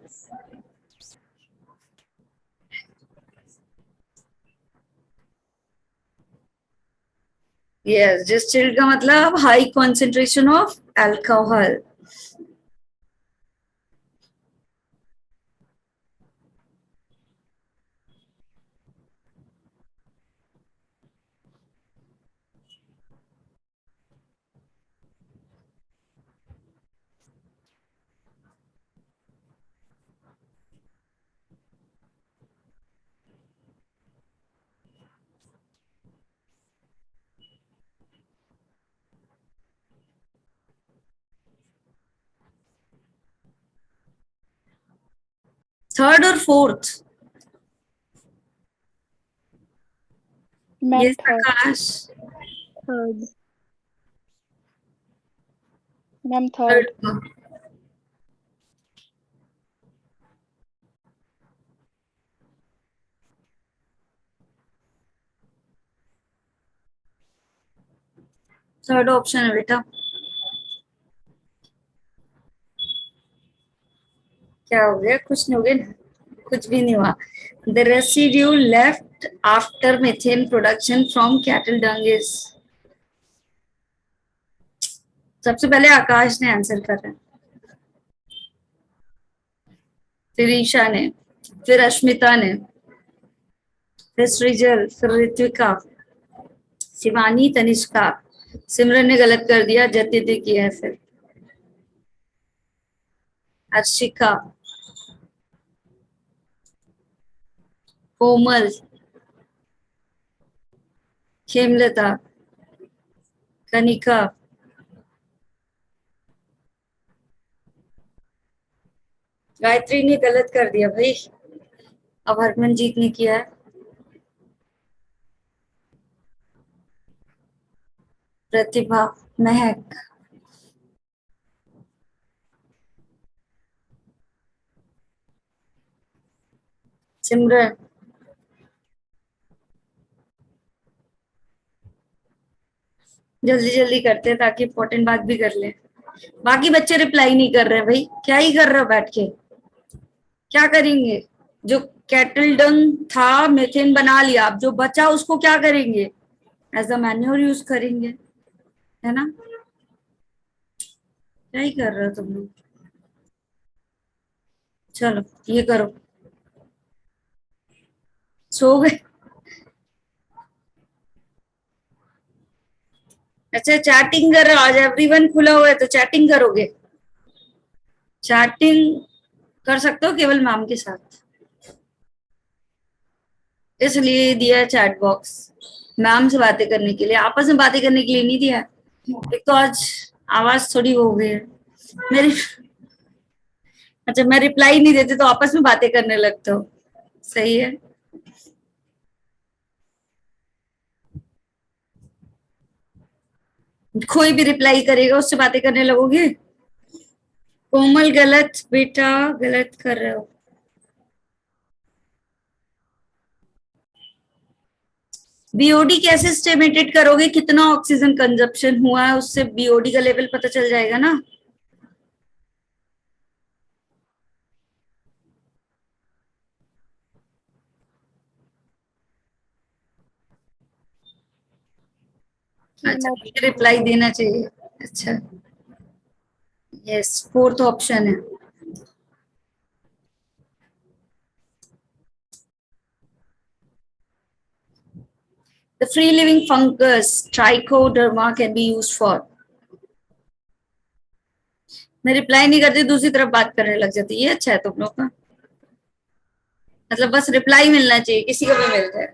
Speaker 1: यस, डिस्टिल्ड का मतलब high concentration of alcohol. Third और fourth?
Speaker 3: Ma'am
Speaker 1: yes
Speaker 3: third.
Speaker 1: Akash.
Speaker 3: Third. Ma'am
Speaker 1: third
Speaker 3: third.
Speaker 1: Third option है बेटा। क्या हो गया? कुछ नहीं हो गया, कुछ भी नहीं हुआ। The residue left after methane production from cattle Dang is. सबसे पहले आकाश ने आंसर करा, फिर ईशा ने, फिर अश्मिता ने, फिर सृजल, फिर ऋत्विका, शिवानी, तनिष्का। सिमरन ने गलत कर दिया, जतिन ने किया है, फिर अर्शिका, कोमल, खेमलता, कनिका, गायत्री ने गलत कर दिया भाई। अब हरमनजीत ने किया है, प्रतिभा, महक, सिमरन। जल्दी जल्दी करते हैं ताकि इंपॉर्टेंट बात भी कर ले। बाकी बच्चे रिप्लाई नहीं कर रहे भाई, क्या ही कर रहे हो बैठ के? क्या करेंगे? जो कैटल डंग था मेथेन बना लिया, अब जो बचा उसको क्या करेंगे? एज अ मैन्योर यूज करेंगे, है ना? क्या ही कर रहे हो तुम लोग? चलो ये करो। सो गए? अच्छा चैटिंग कर रहे हो? आज एवरीवन खुला हुआ है तो चैटिंग करोगे? चैटिंग कर सकते हो केवल मैम के साथ, इसलिए दिया है चैट बॉक्स। मैम से बातें करने के लिए, आपस में बातें करने के लिए नहीं दिया। एक तो आज आवाज थोड़ी हो गई है मेरी। अच्छा मैं रिप्लाई नहीं देती तो आपस में बातें करने लगते हो, सही है। कोई भी रिप्लाई करेगा उससे बातें करने लगोगे? कोमल गलत बेटा, गलत कर रहे हो। बीओडी कैसे एस्टिमेटेड करोगे? कितना ऑक्सीजन कंजप्शन हुआ है उससे बीओडी का लेवल पता चल जाएगा ना। अच्छा रिप्लाई देना चाहिए। अच्छा यस, फोर्थ ऑप्शन है। The free living fungus Trichoderma can be used for। मैं रिप्लाई नहीं करती, दूसरी तरफ बात करने लग जाती, ये अच्छा है तुम लोग का। मतलब बस रिप्लाई मिलना चाहिए, किसी को भी मिल जाए।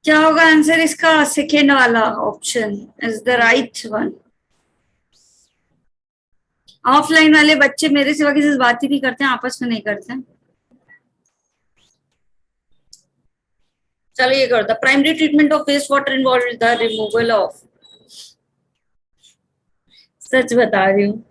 Speaker 1: क्या होगा आंसर इसका? सेकेंड वाला option is the right one. Offline वाले बच्चे मेरे सिवा किसी से बात ही नहीं करते हैं, आपस में नहीं करते हैं। चलो ये करो, the primary treatment of waste water involve the removal of. सच बता रही हूँ।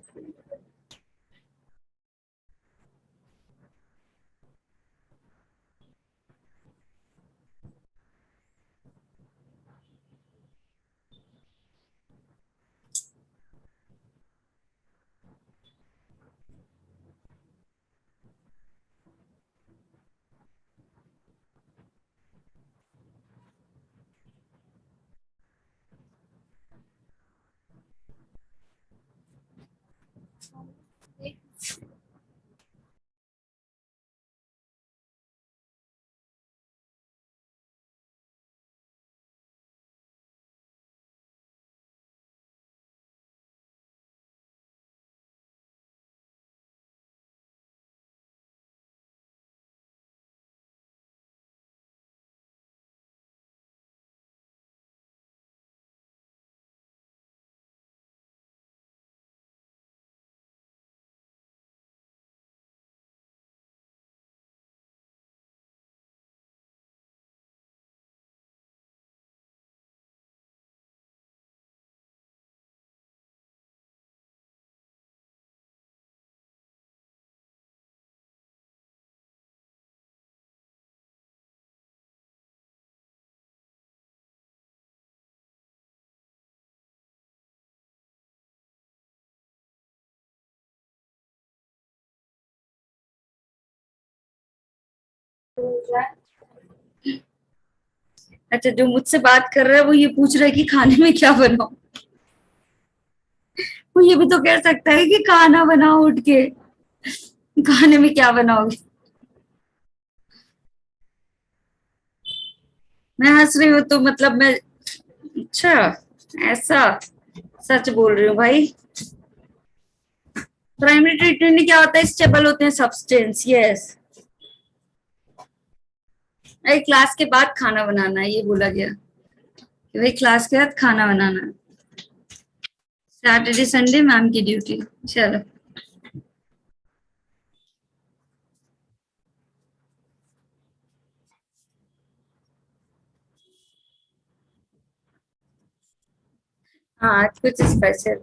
Speaker 1: पूछ रहा है? अच्छा, जो मुझसे बात कर रहा है वो ये पूछ रहा है कि खाने में क्या बनाऊं। वो ये भी तो कह सकता है कि खाना बनाओ उठ के, खाने में क्या बनाओगे। मैं हंस रही हूँ तो मतलब मैं, अच्छा ऐसा, सच बोल रही हूँ भाई। प्राइमरी ट्रीटमेंट में क्या होता है, स्टेबल होते हैं सब्सटेंस, यस। अरे क्लास के बाद खाना बनाना है, ये बोला गया कि भाई क्लास के बाद खाना बनाना है। सैटरडे संडे मैम की ड्यूटी। चलो, हाँ आज कुछ स्पेशल,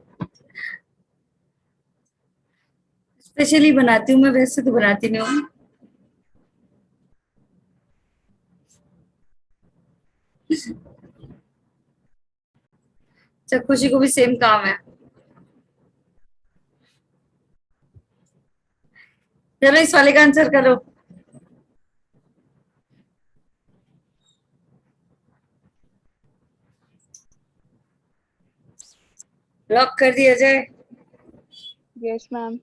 Speaker 1: स्पेशली बनाती हूँ मैं, वैसे तो बनाती नहीं हूँ। अच्छा, खुशी को भी सेम काम है। चलो इस वाले का आंसर करो। लॉक कर दिया जाए।
Speaker 3: Yes, ma'am.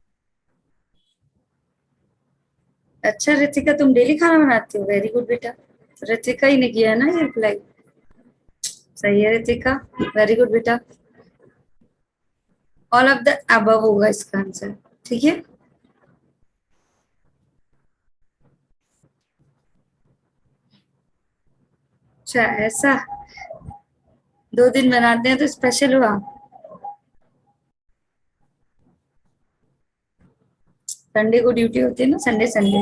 Speaker 1: अच्छा रितिका, तुम डेली खाना बनाती हो, वेरी गुड बेटा। रितिका ही ने किया है ना ये रिप्लाई। सही है रितिका, वेरी गुड बेटा। ऑल ऑफ द अबव होगा इसका आंसर, ठीक है। अच्छा ऐसा, 2 दिन बनाते हैं तो स्पेशल हुआ। संडे को ड्यूटी होती है ना, संडे संडे।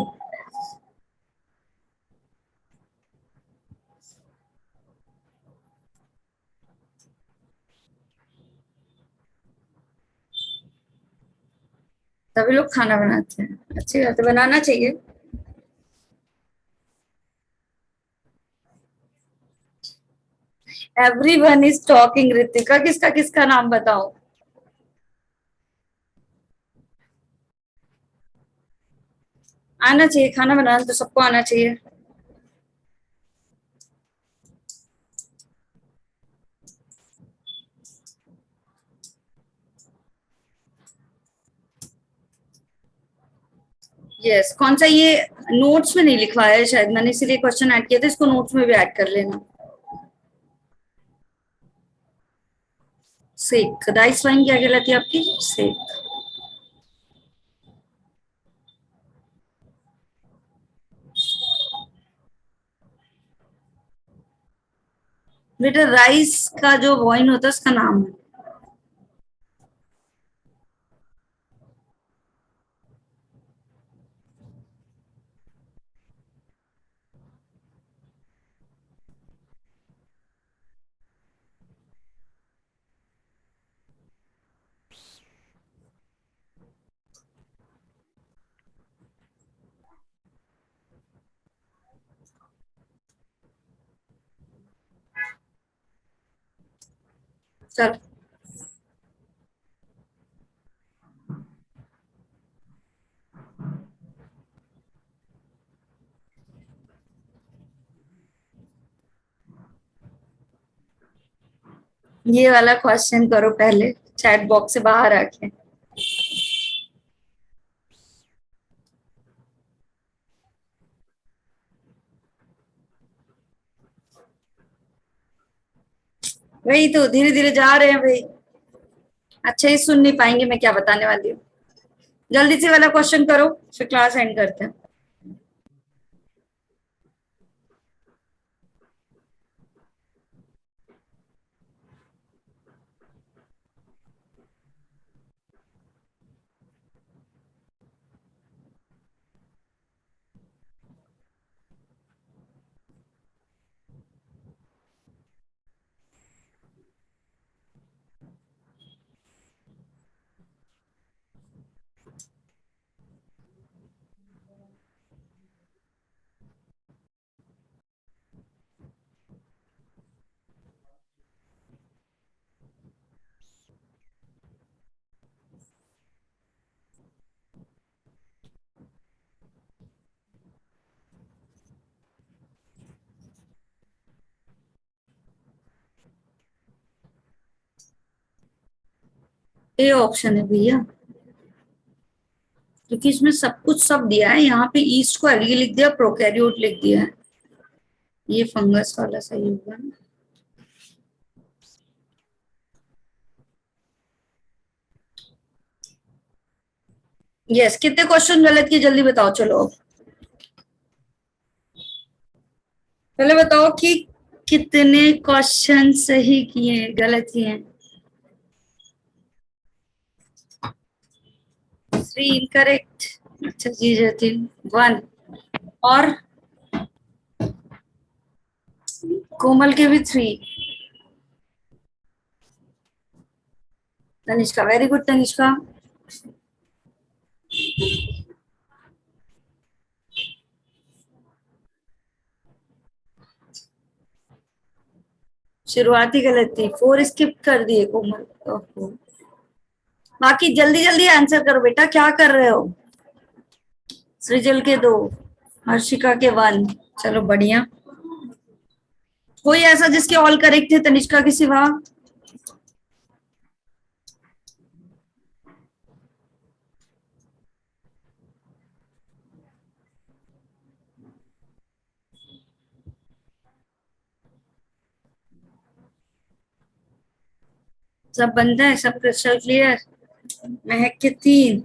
Speaker 1: सभी लोग खाना बनाते हैं, अच्छी बात है, बनाना चाहिए। Everyone is talking. रितिका, किसका किसका नाम बताओ। आना चाहिए, खाना बनाना तो सबको आना चाहिए। यस, कौन सा ये नोट्स में नहीं लिखवाया है शायद, मैंने इसीलिए क्वेश्चन ऐड किया था, इसको नोट्स में भी ऐड कर लेना। सेक, राइस वाइन क्या कहलाती है आपकी, सेक। बेटा राइस का जो वाइन होता है उसका नाम है। चल, ये वाला क्वेश्चन करो पहले, चैट बॉक्स से बाहर आके। वही तो, धीरे धीरे जा रहे हैं भाई। अच्छा ये सुन नहीं पाएंगे मैं क्या बताने वाली हूँ। जल्दी से वाला क्वेश्चन करो, फिर क्लास एंड करते हैं। ए ऑप्शन है भैया, क्योंकि इसमें सब कुछ सब दिया है। यहाँ पे ईस्ट को एल्गी लिख दिया, प्रोकैरियोट लिख दिया है। ये फंगस वाला सही होगा ना? यस, कितने क्वेश्चन गलत किए जल्दी बताओ। चलो पहले बताओ कि कितने क्वेश्चन सही किए गलत किए। 3 इनकरेक्ट। अच्छा जी जतिन 1। और कोमल के भी 3। Tanishka very good Tanishka. शुरुआती गलत थी, 4 स्किप कर दिए कोमल। ओहो। बाकी जल्दी जल्दी आंसर करो बेटा, क्या कर रहे हो। सृजल के 2, हर्षिका के 1। चलो बढ़िया। कोई ऐसा जिसके ऑल करेक्ट है तनिष्का के सिवा। सब बंद है, सब क्रिस्टल क्लियर। महक के 3।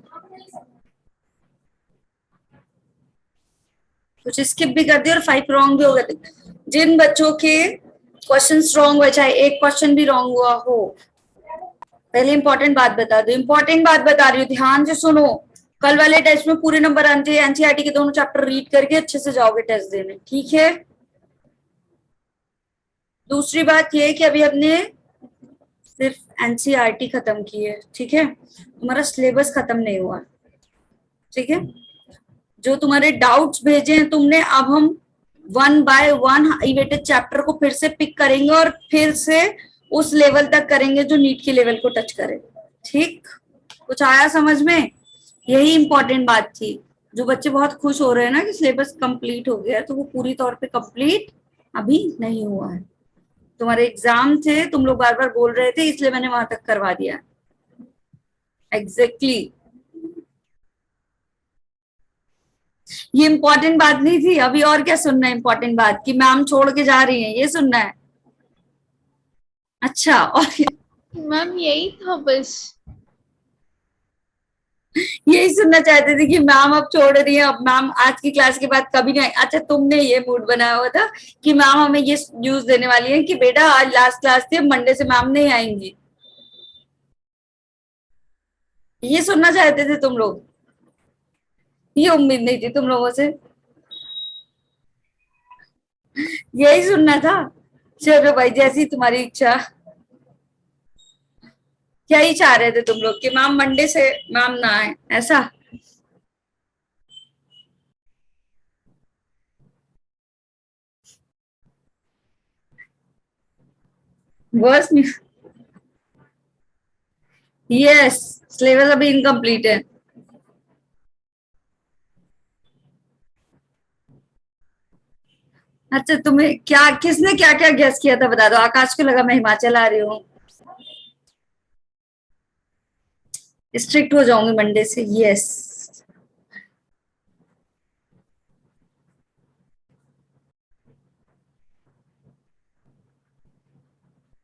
Speaker 1: कुछ स्किप भी कर दिया और 5 रॉन्ग भी हो गए। जिन बच्चों के क्वेश्चन रॉन्ग हुए, चाहे एक क्वेश्चन भी रॉन्ग हुआ हो, पहले इंपॉर्टेंट बात बता दो। इंपॉर्टेंट बात बता रही हूँ, ध्यान से सुनो। कल वाले टेस्ट में पूरे नंबर आने चाहिए। एनसीईआरटी के दोनों चैप्टर रीड करके अच्छे से जाओगे टेस्ट देने, ठीक है। दूसरी बात ये है कि अभी हमने सिर्फ एनसीईआरटी खत्म की है, ठीक है। तुम्हारा सिलेबस खत्म नहीं हुआ, ठीक है। जो तुम्हारे डाउट्स भेजे हैं तुमने, अब हम 1 बाय 1 हाई वेटेड चैप्टर को फिर से पिक करेंगे और फिर से उस लेवल तक करेंगे जो नीट के लेवल को टच करे, ठीक। कुछ आया समझ में। यही इंपॉर्टेंट बात थी। जो बच्चे बहुत खुश हो रहे हैं ना कि सिलेबस कंप्लीट हो गया, तो वो पूरी तौर पे कंप्लीट अभी नहीं हुआ है। तुम्हारे एग्जाम थे, तुम लोग बार बार बोल रहे थे, इसलिए मैंने वहां तक करवा दिया। एग्जैक्टली ये इंपॉर्टेंट बात नहीं थी। अभी और क्या सुनना है इंपॉर्टेंट बात, कि मैम छोड़ के जा रही है, ये सुनना है। अच्छा, और
Speaker 4: मैम यही था बस।
Speaker 1: यही सुनना चाहते थे कि मैम अब छोड़ रही है, अब मैम आज की क्लास के बाद कभी नहीं। अच्छा, तुमने ये मूड बनाया हुआ था कि मैम हमें ये न्यूज देने वाली है कि बेटा आज लास्ट क्लास थी, मंडे से मैम नहीं आएंगी। ये सुनना चाहते थे तुम लोग। ये उम्मीद नहीं थी तुम लोगों से। यही सुनना था। चलो भाई, जैसी तुम्हारी इच्छा। क्या ही चाह रहे थे तुम लोग कि मैम मंडे से मैम ना आए, ऐसा। वर्स नहीं। यस, सिलेबस अभी इनकम्प्लीट है। अच्छा, तुम्हें क्या, किसने क्या क्या गेस किया था बता दो। आकाश को लगा मैं हिमाचल आ रही हूँ। स्ट्रिक्ट हो जाऊंगी मंडे से, यस।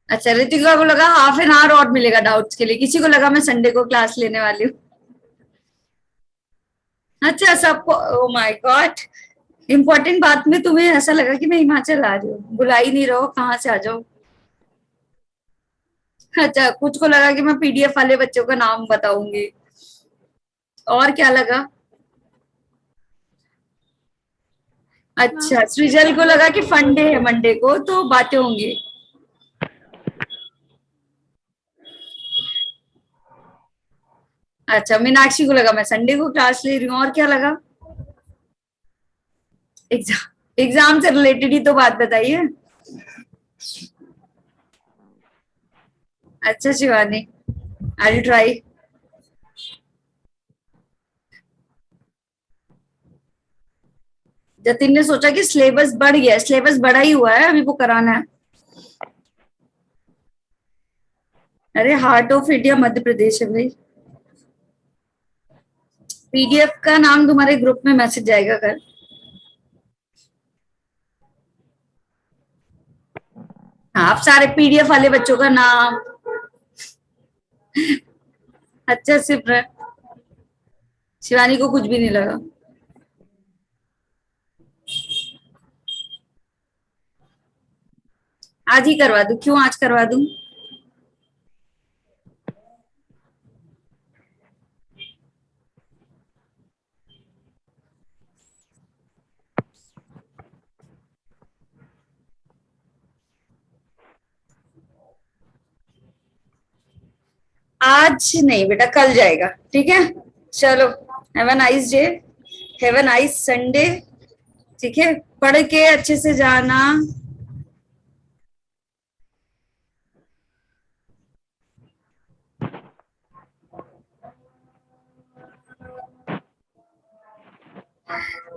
Speaker 1: अच्छा, ऋतिका को लगा हाफ एन आवर और मिलेगा डाउट्स के लिए, किसी को लगा मैं संडे को क्लास लेने वाली हूँ। अच्छा, सबको, ओ माय गॉड, इम्पोर्टेंट बात में तुम्हें ऐसा लगा कि मैं हिमाचल आ रही हूँ। बुला ही नहीं रहो, कहाँ से आ जाओ। अच्छा, कुछ को लगा कि मैं पीडीएफ वाले बच्चों का नाम बताऊंगी। और क्या लगा। अच्छा, सृजल को लगा कि फंडे है मंडे को, तो बातें होंगी। अच्छा, मीनाक्षी को लगा मैं संडे को क्लास ले रही हूँ। और क्या लगा। एग्जाम से रिलेटेड ही तो बात बताइए। अच्छा शिवानी, आई ट्राई। जतिन ने सोचा कि सिलेबस बढ़ गया, सिलेबस बढ़ा ही हुआ है, अभी वो कराना है। अरे heart of India Madhya Pradesh है भाई। पीडीएफ का नाम तुम्हारे ग्रुप में मैसेज जाएगा कल। हाँ, आप सारे पीडीएफ वाले बच्चों का नाम। अच्छा सिमरन, शिवानी को कुछ भी नहीं लगा। आज ही करवा दूं? क्यों आज करवा दूं? आज नहीं बेटा, कल जाएगा, ठीक है? चलो, have a nice day, have a nice Sunday, ठीक है? पढ़ के अच्छे से जाना।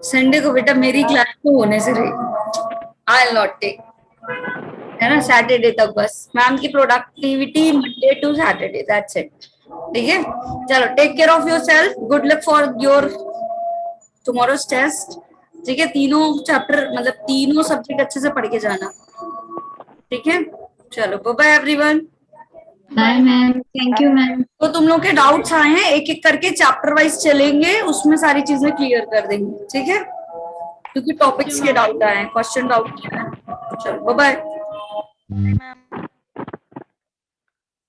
Speaker 1: संडे को बेटा मेरी क्लास तो होने से रही, आई विल नॉट टेक, है ना? सैटरडे तक बस मैम की productivity, Monday to Saturday, that's it, ठीक है? चलो, take care of yourself, good luck for your tomorrow's test, ठीक है? तीनों चैप्टर मतलब तीनों सब्जेक्ट अच्छे से पढ़ के जाना, ठीक है? चलो, bye bye everyone.
Speaker 6: Bye ma'am, thank you ma'am.
Speaker 1: तो तुम लोग के डाउट्स आए हैं, एक एक करके चैप्टर वाइज चलेंगे, उसमें सारी चीजें क्लियर कर देंगे, ठीक है? क्योंकि टॉपिक्स के डाउट आए हैं, क्वेश्चन डाउट किया है। चलो, बाय बाय।
Speaker 5: मैम